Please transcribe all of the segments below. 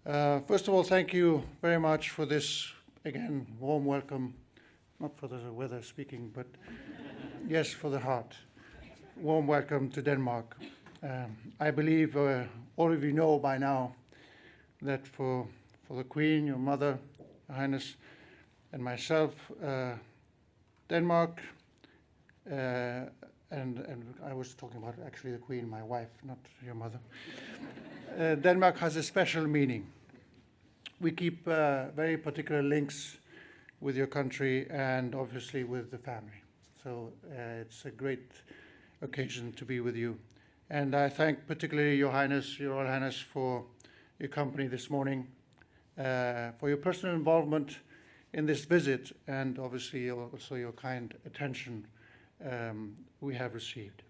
First of all, thank you very much for this, again, warm welcome, not for the weather speaking, but yes, for the heart. Warm welcome to Denmark. I believe all of you know by now that for the Queen, your mother, Y.R.Highness, and myself, Denmark, and I was talking about actually the Queen, my wife, not your mother. Denmark has a special meaning. We keep very particular links with your country and obviously with the family. So it's a great occasion to be with you. And I thank particularly Your Highness, Your Royal Highness, for your company this morning, for your personal involvement in this visit, and obviously also your kind attention we have received.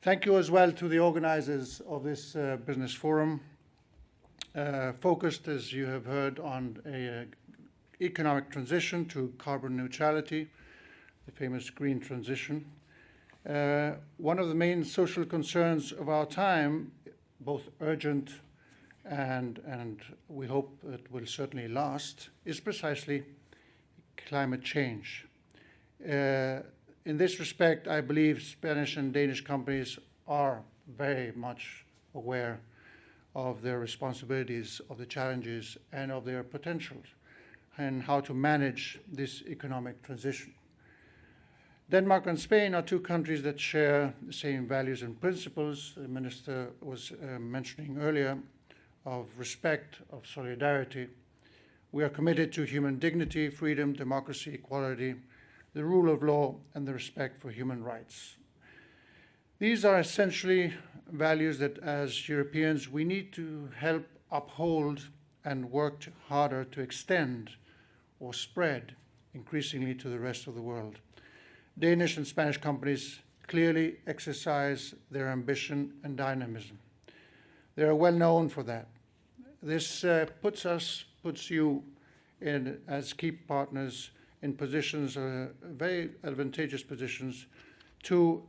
Thank you as well to the organizers of this business forum, focused, as you have heard, on an economic transition to carbon neutrality, the famous green transition. One of the main social concerns of our time, both urgent and we hope it will certainly last, is precisely climate change. In this respect, I believe Spanish and Danish companies are very much aware of their responsibilities, of the challenges, and of their potentials, and how to manage this economic transition. Denmark and Spain are two countries that share the same values and principles the Minister was mentioning earlier, of respect, of solidarity. We are committed to human dignity, freedom, democracy, equality, the rule of law, and the respect for human rights. These are essentially values that as Europeans we need to help uphold and work harder to extend or spread increasingly to the rest of the world. Danish and Spanish companies clearly exercise their ambition and dynamism. They are well known for that. This puts you in, as key partners, in positions, very advantageous positions, to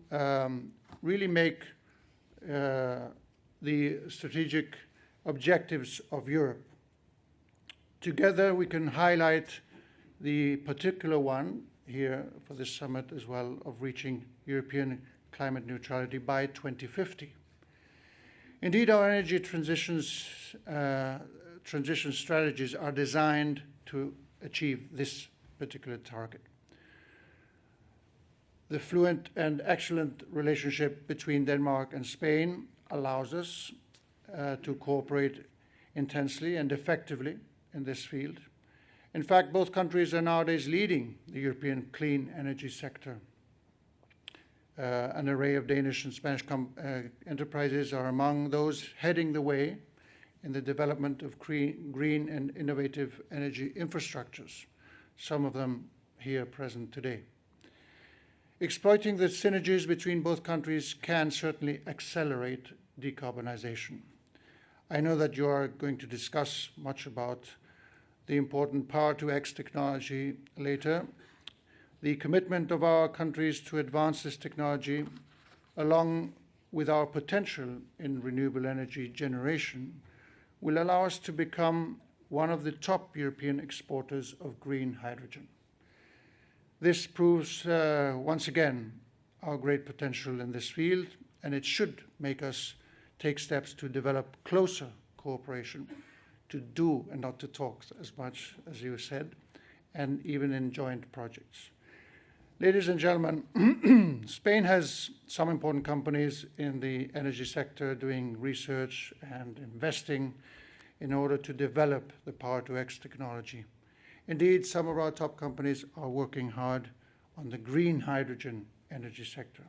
really make the strategic objectives of Europe. Together we can highlight the particular one here for this summit as well, of reaching European climate neutrality by 2050. Indeed, our energy transition strategies are designed to achieve this particular target. The fluent and excellent relationship between Denmark and Spain allows us to cooperate intensely and effectively in this field. In fact, both countries are nowadays leading the European clean energy sector. An array of Danish and Spanish enterprises are among those heading the way in the development of green and innovative energy infrastructures, some of them here present today. Exploiting the synergies between both countries can certainly accelerate decarbonization. I know that you are going to discuss much about the important Power-to-X technology later. The commitment of our countries to advance this technology, along with our potential in renewable energy generation, will allow us to become one of the top European exporters of green hydrogen. This proves once again our great potential in this field, and it should make us take steps to develop closer cooperation, to do and not to talk as much as you said, and even in joint projects. Ladies and gentlemen, Spain has some important companies in the energy sector doing research and investing in order to develop the Power-to-X technology. Indeed, some of our top companies are working hard on the green hydrogen energy sector.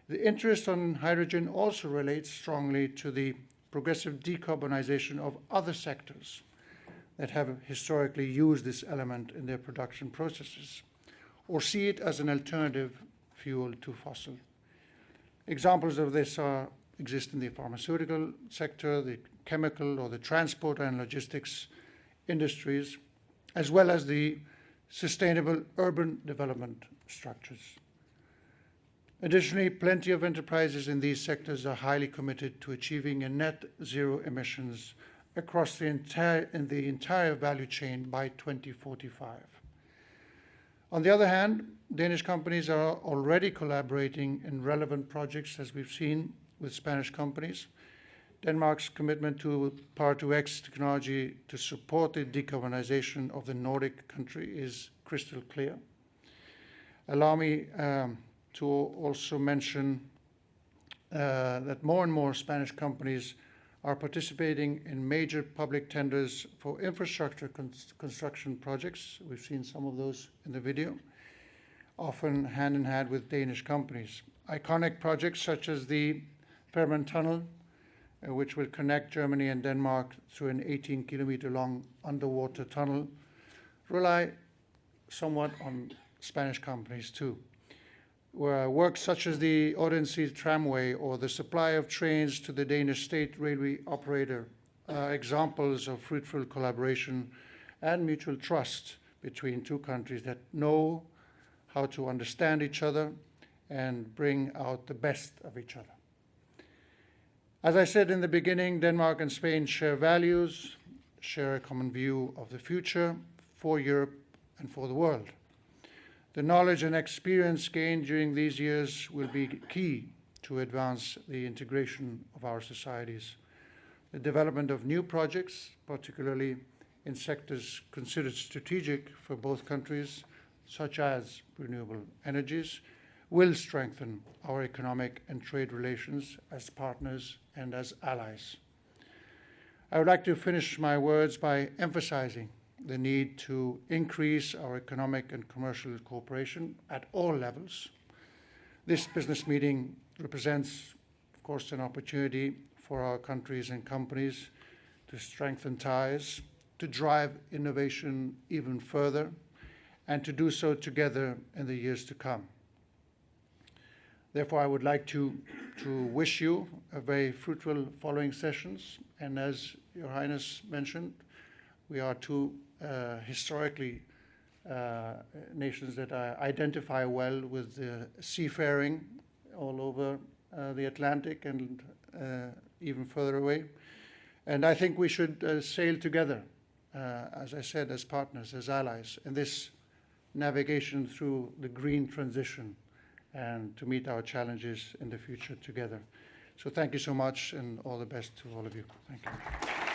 The interest on hydrogen also relates strongly to the progressive decarbonization of other sectors that have historically used this element in their production processes, or see it as an alternative fuel to fossil. Examples of this exist in the pharmaceutical sector, the chemical or the transport and logistics industries, as well as the sustainable urban development structures. Additionally, plenty of enterprises in these sectors are highly committed to achieving a net zero emissions across the entire value chain by 2045. On the other hand, Danish companies are already collaborating in relevant projects, as we've seen with Spanish companies. Denmark's commitment to Power-to-X technology to support the decarbonization of the Nordic country is crystal clear. Allow me to also mention that more and more Spanish companies are participating in major public tenders for infrastructure construction projects. We've seen some of those in the video, often hand in hand with Danish companies. Iconic projects such as the Fehmarn Tunnel, which will connect Germany and Denmark through an 18-kilometer long underwater tunnel, rely somewhat on Spanish companies too. Work such as the Odense tramway or the supply of trains to the Danish state railway operator are examples of fruitful collaboration and mutual trust between two countries that know how to understand each other and bring out the best of each other. As I said in the beginning, Denmark and Spain share values, share a common view of the future for Europe and for the world. The knowledge and experience gained during these years will be key to advance the integration of our societies. The development of new projects, particularly in sectors considered strategic for both countries, such as renewable energies, will strengthen our economic and trade relations as partners and as allies. I would like to finish my words by emphasizing the need to increase our economic and commercial cooperation at all levels. This business meeting represents, of course, an opportunity for our countries and companies to strengthen ties, to drive innovation even further, and to do so together in the years to come. Therefore, I would like to wish you a very fruitful following sessions. And as Your Highness mentioned, we are two historically nations that identify well with the seafaring all over the Atlantic and even further away. And I think we should sail together, as I said, as partners, as allies, in this navigation through the green transition and to meet our challenges in the future together. So thank you so much, and all the best to all of you. Thank you.